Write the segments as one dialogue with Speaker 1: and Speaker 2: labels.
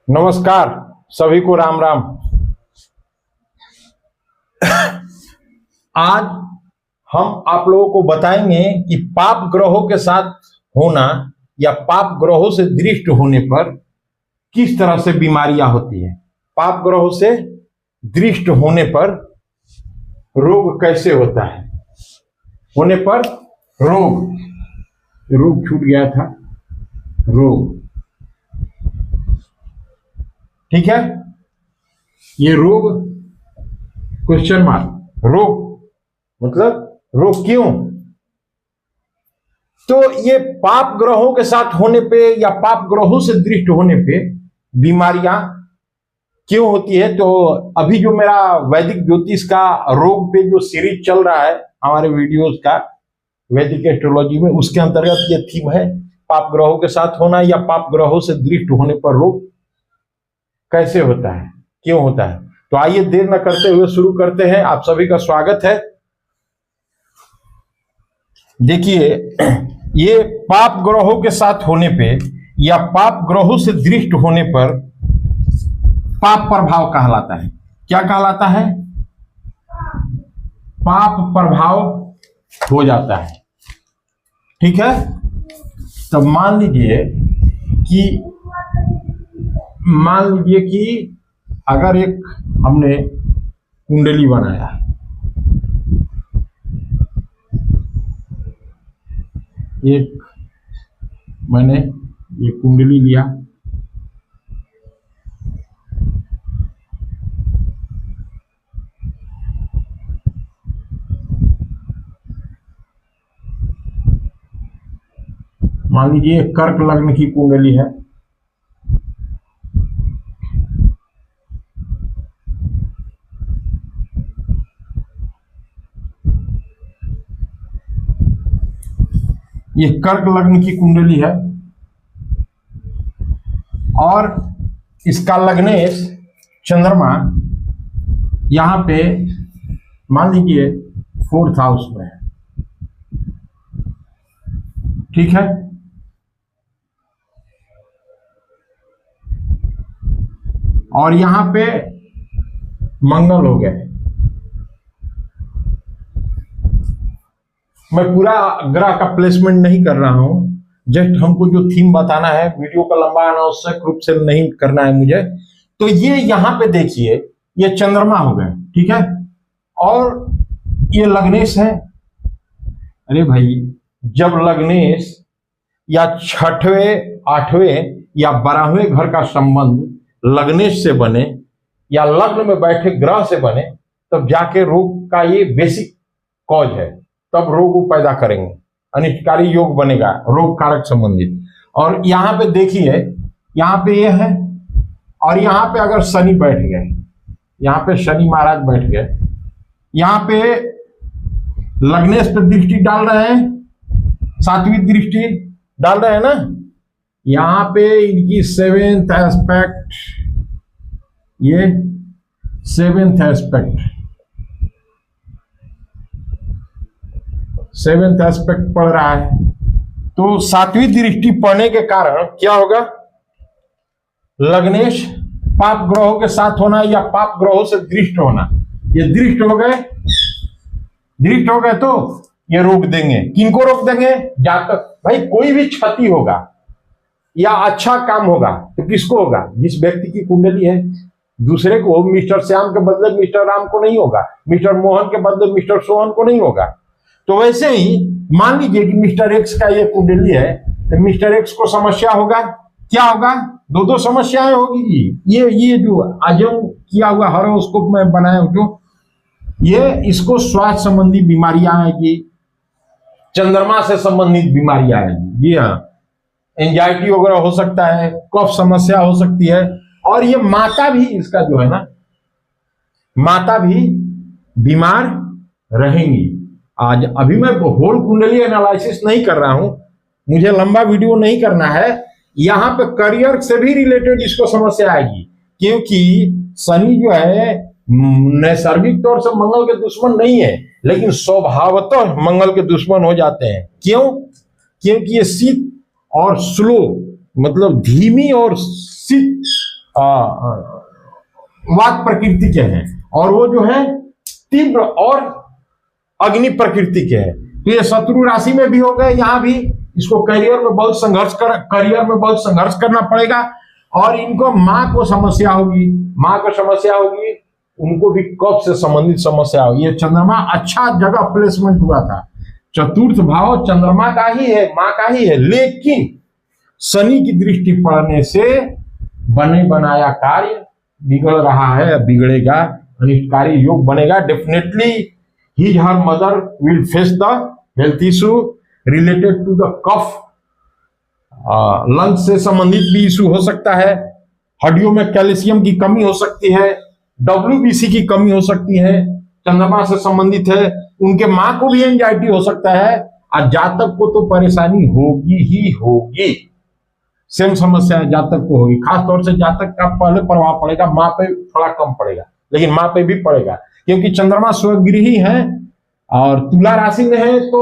Speaker 1: नमस्कार सभी को राम राम। आज हम आप लोगों को बताएंगे कि पाप ग्रहों के साथ होना या पाप ग्रहों से दृष्ट होने पर किस तरह से बीमारियां होती है। पाप ग्रहों से दृष्ट होने पर रोग कैसे होता है, होने पर रोग छूट गया था, रोग, ठीक है। ये रोग क्वेश्चन मार्क, रोग मतलब रोग क्यों? तो ये पाप ग्रहों के साथ होने पे या पाप ग्रहों से दृष्ट होने पे बीमारियां क्यों होती है। तो अभी जो मेरा वैदिक ज्योतिष का रोग पे जो सीरीज चल रहा है हमारे वीडियोस का वैदिक एस्ट्रोलॉजी में, उसके अंतर्गत ये थीम है पाप ग्रहों के साथ होना या पाप ग्रहों से दृष्ट होने पर रोग कैसे होता है, क्यों होता है। तो आइए देर न करते हुए शुरू करते हैं। आप सभी का स्वागत है। देखिए, ये पाप ग्रहों के साथ होने पे या पाप ग्रहों से दृष्ट होने पर पाप प्रभाव कहलाता है। क्या कहलाता है? पाप प्रभाव हो जाता है, ठीक है। तो मान लीजिए कि अगर एक हमने कुंडली बनाया, एक मैंने ये कुंडली लिया, मान लीजिए कर्क लग्न की कुंडली है, ये कर्क लग्न की कुंडली है और इसका लग्नेश चंद्रमा यहां पे मान लीजिए 4th हाउस में है, ठीक है। और यहां पे मंगल हो गए। मैं पूरा ग्रह का प्लेसमेंट नहीं कर रहा हूं, जस्ट हमको जो थीम बताना है, वीडियो का लंबा अनावश्यक रूप से नहीं करना है मुझे। तो ये यहां पे देखिए, ये चंद्रमा हो गए, ठीक है, और ये लग्नेश है। अरे भाई, जब लग्नेश या 6वें 8वें या 12वें घर का संबंध लग्नेश से बने या लग्न में बैठे ग्रह से बने, तब जाके रोग का ये बेसिक कॉज है, तब रोग को पैदा करेंगे, अनिष्टकारी योग बनेगा रोग कारक संबंधित। और यहाँ पे देखिए, यहाँ पे ये है और यहाँ पे अगर शनि बैठ गए, यहाँ पे शनि महाराज बैठ गए, यहाँ पे लग्नेश पे दृष्टि डाल रहे हैं, 7वीं दृष्टि डाल रहे हैं ना, यहाँ पे इनकी 7th एस्पेक्ट, ये 7th एस्पेक्ट, 7th एस्पेक्ट पड़ रहा है। तो 7वीं दृष्टि पड़ने के कारण क्या होगा? लग्नेश पाप ग्रहों के साथ होना या पाप ग्रहों से दृष्ट होना, ये दृष्ट हो गए, दृष्ट हो गए तो ये रोक देंगे। किनको रोक देंगे? जातक। भाई, कोई भी क्षति होगा या अच्छा काम होगा तो किसको होगा? जिस व्यक्ति की कुंडली है, दूसरे को। मिस्टर श्याम के बदले मिस्टर राम को नहीं होगा, मिस्टर मोहन के बदले मिस्टर सोहन को नहीं होगा। तो वैसे ही मान लीजिए कि मिस्टर एक्स का ये कुंडली है, तो मिस्टर एक्स को समस्या होगा। क्या होगा? दो समस्याएं होगी जी। ये जो आजम किया हुआ हॉरोस्कोप में बनाया हूं, जो ये इसको स्वास्थ्य संबंधी बीमारियां आएगी, चंद्रमा से संबंधित बीमारियां आएगी। जी हाँ, एंजाइटी वगैरह हो सकता है, कफ समस्या हो सकती है। और ये माता भी, इसका जो है ना, माता भी बीमार रहेंगी। आज अभी मैं होल कुंडली एनालिसिस नहीं कर रहा हूं, मुझे लंबा वीडियो नहीं करना है। यहां पे करियर से भी रिलेटेड इसको समस्या आएगी, क्योंकि शनि जो है नैसर्गिक तौर से मंगल के दुश्मन नहीं है, लेकिन स्वभावतः मंगल के दुश्मन हो जाते हैं। क्यों? क्योंकि ये शीत और स्लो, मतलब धीमी और शीत वात प्रकृति के हैं, और वो जो है तीव्र और अग्नि प्रकृति के हैं। तो ये शत्रु राशि में भी हो गए, यहां भी इसको करियर में बहुत संघर्ष करना पड़ेगा। और इनको माँ को समस्या होगी, उनको भी कफ से संबंधित समस्या होगी। ये चंद्रमा अच्छा जगह प्लेसमेंट हुआ था, चतुर्थ भाव चंद्रमा का ही है, माँ का ही है, लेकिन शनि की दृष्टि पड़ने से बने बनाया कार्य बिगड़ रहा है, बिगड़ेगा, अनिष्टकारी योग बनेगा। डेफिनेटली ही हर mother will face the health issue related to the cough, lungs से संबंधित भी इशू हो सकता है, हड्डियों में कैल्शियम की कमी हो सकती है, WBC की कमी हो सकती है, चंद्रमा से संबंधित है। उनके मां को भी एंजाइटी हो सकता है, और जातक को तो परेशानी होगी ही होगी, सेम समस्या जातक को होगी। खासतौर से जातक का पहले प्रभाव पड़ेगा, मां पे थोड़ा कम पड़ेगा, लेकिन मां पे भी पड़ेगा, क्योंकि चंद्रमा स्वगृही है और तुला राशि में है, तो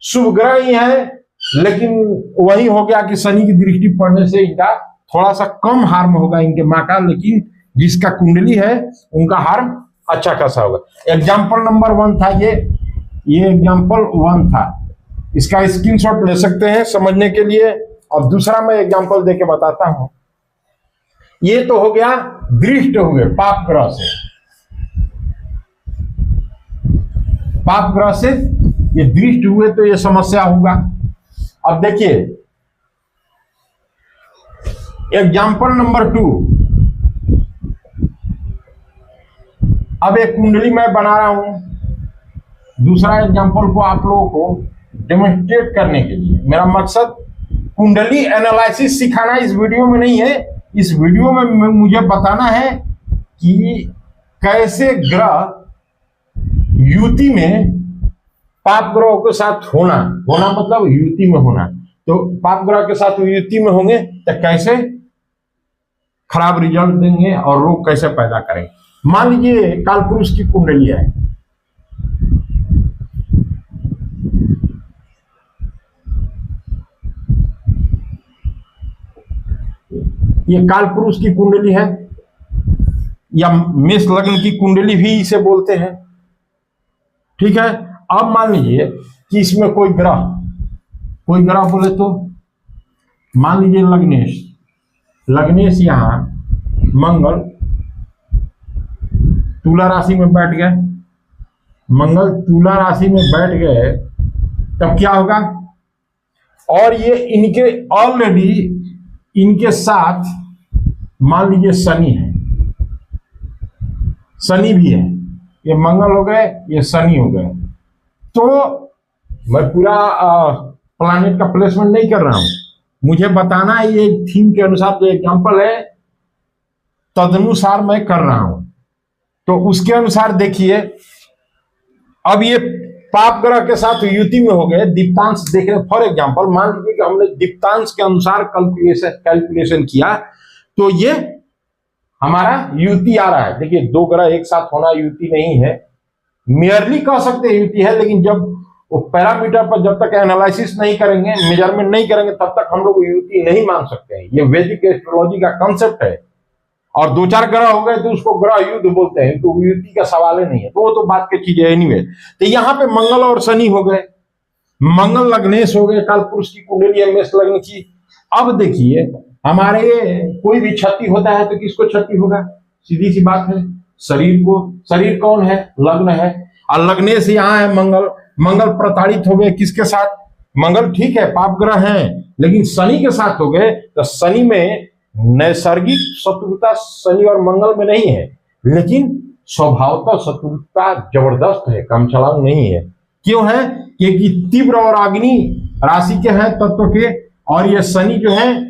Speaker 1: शुभ ग्रह ही है। लेकिन वही हो गया कि शनि की दृष्टि पड़ने से इनका थोड़ा सा कम हार्म होगा इनके मां का, लेकिन जिसका कुंडली है उनका हार्म अच्छा खासा होगा। एग्जाम्पल नंबर 1 था ये एग्जाम्पल 1 था, इसका स्क्रीनशॉट ले सकते हैं समझने के लिए। और दूसरा मैं एग्जाम्पल देके बताता हूं। ये तो हो गया दृष्ट हुए पाप ग्रह से, पाप ग्रह से ये दृष्ट हुए तो ये समस्या होगा। अब देखिए एग्जाम्पल नंबर 2, अब एक कुंडली मैं बना रहा हूं, दूसरा एग्जाम्पल को आप लोगों को डेमोन्स्ट्रेट करने के लिए। मेरा मकसद कुंडली एनालिसिस सिखाना इस वीडियो में नहीं है, इस वीडियो में मुझे बताना है कि कैसे ग्रह युति में पाप ग्रहों के साथ होना मतलब युति में होना, तो पाप ग्रह के साथ युति में होंगे तो कैसे खराब रिजल्ट देंगे और रोग कैसे पैदा करेंगे। मान लीजिए कालपुरुष की कुंडली है, ये कालपुरुष की कुंडली है, या मेष लग्न की कुंडली भी इसे बोलते हैं, ठीक है। अब मान लीजिए कि इसमें कोई ग्रह बोले तो मान लीजिए लग्नेश यहां मंगल तुला राशि में बैठ गए, मंगल तुला राशि में बैठ गए, तब क्या होगा। और ये इनके ऑलरेडी इनके साथ मान लीजिए शनि भी है, ये मंगल हो गए, ये शनि हो गए। तो मैं पूरा प्लैनेट का प्लेसमेंट नहीं कर रहा हूं, मुझे बताना है ये थीम के अनुसार जो एग्जांपल है तदनुसार मैं कर रहा हूं। तो उसके अनुसार देखिए, अब ये पाप ग्रह के साथ युति में हो गए, दीप्तांश देख रहे। फॉर एग्जांपल मान लीजिए कि हमने दीप्तांश के अनुसार कैलकुलेशन किया, तो ये हमारा युति आ रहा है। देखिए 2 ग्रह एक साथ होना युति नहीं है, मेयरली कह सकते हैं युति है, लेकिन जब वो पैरामीटर पर जब तक एनालिसिस नहीं करेंगे, मेजरमेंट नहीं करेंगे, तब तक हम लोग युति नहीं मान सकते हैं। ये वैदिक एस्ट्रोलॉजी का कंसेप्ट है। और 2-4 ग्रह हो गए तो उसको ग्रह युद्ध बोलते हैं, तो युति का सवाल ही नहीं है, तो वो तो बात की चीज है एनीवे। तो यहाँ पे मंगल और शनि हो गए, मंगल लग्नेश हो गए, कालपुरुष की कुंडली है मेष लग्न की। अब देखिए हमारे कोई भी क्षति होता है तो किसको क्षति होगा, सीधी सी बात है शरीर को। शरीर कौन है, लग्न है, और लग्नेश यहाँ है मंगल प्रताड़ित हो गए किसके साथ, मंगल ठीक है पाप ग्रह है, लेकिन शनि के साथ हो गए। तो शनि में नैसर्गिक शत्रुता शनि और मंगल में नहीं है, लेकिन स्वभावतः शत्रुता जबरदस्त है, कम चलाऊ नहीं है। क्यों है, क्योंकि तीव्र और अग्नि राशि के हैं तत्व के, और ये शनि जो है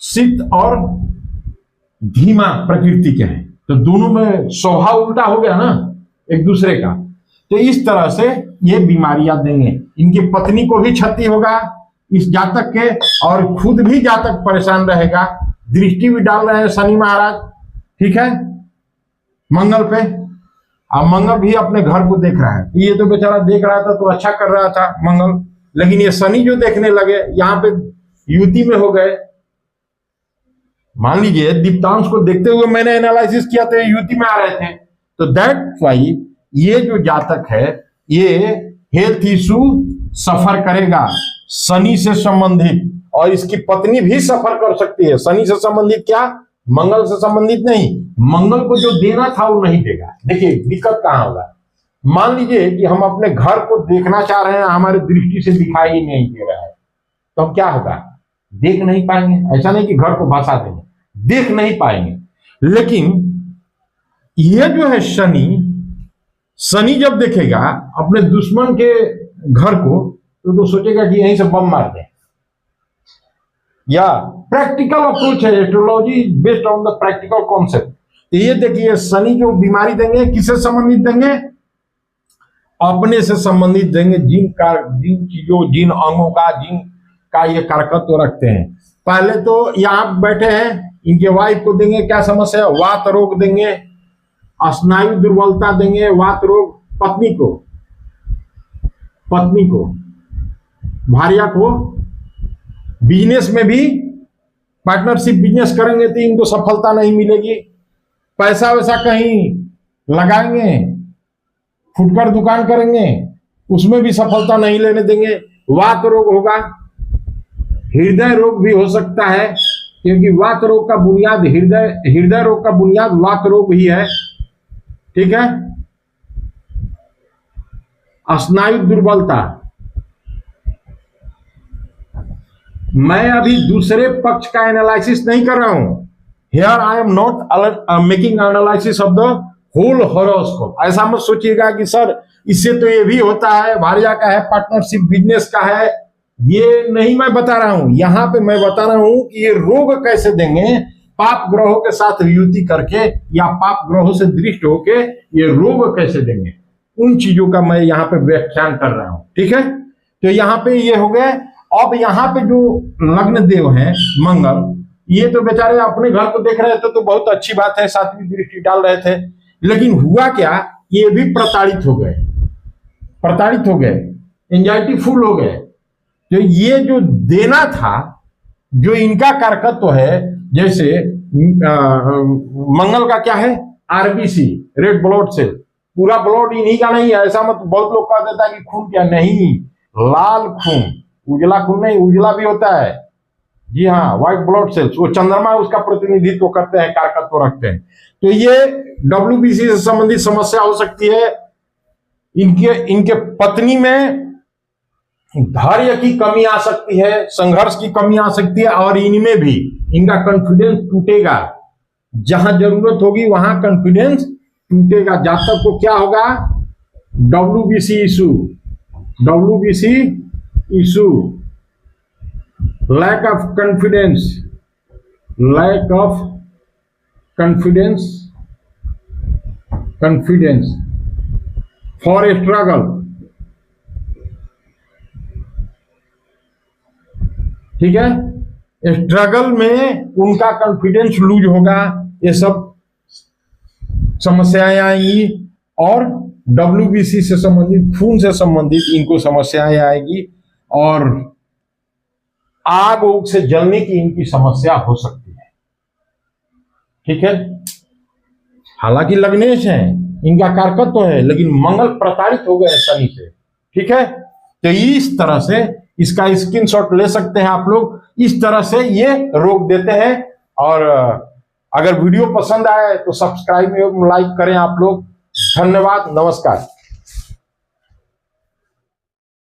Speaker 1: शीत और धीमा प्रकृति के हैं, तो दोनों में स्वभाव उल्टा हो गया ना एक दूसरे का। तो इस तरह से ये बीमारियां देंगे, इनकी पत्नी को भी क्षति होगा इस जातक के, और खुद भी जातक परेशान रहेगा। दृष्टि भी डाल रहे हैं शनि महाराज, ठीक है, मंगल पे, और मंगल भी अपने घर को देख रहा है। ये तो बेचारा देख रहा था तो अच्छा कर रहा था मंगल, लेकिन ये शनि जो देखने लगे यहाँ पे युति में हो गए, मान लीजिए दीप्तांश को देखते हुए मैंने एनालिसिस किया तो युति में आ रहे थे, तो दैट वाई ये जो जातक है ये हेल्थ इशू सफर करेगा शनि से संबंधित, और इसकी पत्नी भी सफर कर सकती है। शनि से संबंधित क्या, मंगल से संबंधित नहीं, मंगल को जो देना था वो नहीं देगा। देखिए दिक्कत कहां होगा, मान लीजिए कि हम अपने घर को देखना चाह रहे हैं, हमारे दृष्टि से दिखाई ही नहीं दे रहा है, तो हम क्या होगा, देख नहीं पाएंगे। ऐसा नहीं कि घर को भसा देंगे, देख नहीं पाएंगे। लेकिन यह जो है शनि जब देखेगा अपने दुश्मन के घर को तो सोचेगा कि यहीं से बम मार दे। या प्रैक्टिकल अप्रोच है, astrology based on the practical concept. तो ये देखिए शनि जो बीमारी देंगे किससे संबंधित देंगे, अपने से संबंधित देंगे, जिन चीजों जिन अंगों का जिन का ये कारकत्व रखते हैं। पहले तो यहाँ बैठे हैं, इनके वाइफ को देंगे क्या समस्या, वात रोग देंगे, स्नायु दुर्बलता देंगे, वात रोग। पत्नी को भार्या को बिजनेस में भी पार्टनरशिप बिजनेस करेंगे तो इनको सफलता नहीं मिलेगी। पैसा वैसा कहीं लगाएंगे, फुटकर दुकान करेंगे, उसमें भी सफलता नहीं लेने देंगे। वात रोग होगा, हृदय रोग भी हो सकता है, क्योंकि वात रोग का बुनियाद हृदय रोग का बुनियाद वात रोग ही है। ठीक है, स्नायु दुर्बलता, मैं अभी दूसरे पक्ष का एनालिसिस नहीं कर रहा हूं। Here I am not making analysis of the whole horoscope. ऐसा मत सोचिएगा कि सर इससे तो ये भी होता है, भार्या का है, पार्टनरशिप बिजनेस का है, ये नहीं मैं बता रहा हूं। यहां पे मैं बता रहा हूं कि ये रोग कैसे देंगे, पाप ग्रहों के साथ युति करके या पाप ग्रहों से दृष्ट होके ये रोग कैसे देंगे, उन चीजों का मैं यहाँ पे व्याख्यान कर रहा हूं। ठीक है, तो यहाँ पे ये हो गए। अब यहाँ पे जो लग्न देव हैं मंगल, ये तो बेचारे अपने घर को देख रहे थे तो बहुत अच्छी बात है, सातवीं दृष्टि डाल रहे थे, लेकिन हुआ क्या, ये भी प्रताड़ित हो गए, एंजाइटी फुल हो गए। तो ये जो देना था, जो इनका कारकत्व है, जैसे मंगल का क्या है, आरबीसी, रेड ब्लड सेल, पूरा ब्लड इन्हीं का नहीं है। ऐसा मत, बहुत लोग कह देता है कि खून क्या, नहीं, लाल खून, उजला खून नहीं, उजला भी होता है। जी हाँ, व्हाइट ब्लड सेल्स, वो चंद्रमा उसका प्रतिनिधित्व करते हैं, कारकत्व रखते हैं। तो ये डब्ल्यूबीसी से संबंधित समस्या हो सकती है। इनके पत्नी में धैर्य की कमी आ सकती है, संघर्ष की कमी आ सकती है, और इनमें भी इनका कॉन्फिडेंस टूटेगा। जहां जरूरत होगी वहां कॉन्फिडेंस टूटेगा। जातक को क्या होगा, WBC issue, lack of confidence for a struggle. ठीक है, स्ट्रगल में उनका कॉन्फिडेंस लूज होगा, ये सब समस्याएं आएंगी। और डब्ल्यूबीसी से संबंधित, खून से संबंधित इनको समस्याएं आएगी, और आग उग से जलने की इनकी समस्या हो सकती है। ठीक है, हालांकि लग्नेश हैं, इनका कारकत्व है, लेकिन मंगल प्रताड़ित हो गए शनि से। ठीक है, तो इस तरह से इसका स्क्रीनशॉट ले सकते हैं आप लोग। इस तरह से ये रोग देते हैं। और अगर वीडियो पसंद आए तो सब्सक्राइब एवं लाइक करें आप लोग। धन्यवाद, नमस्कार।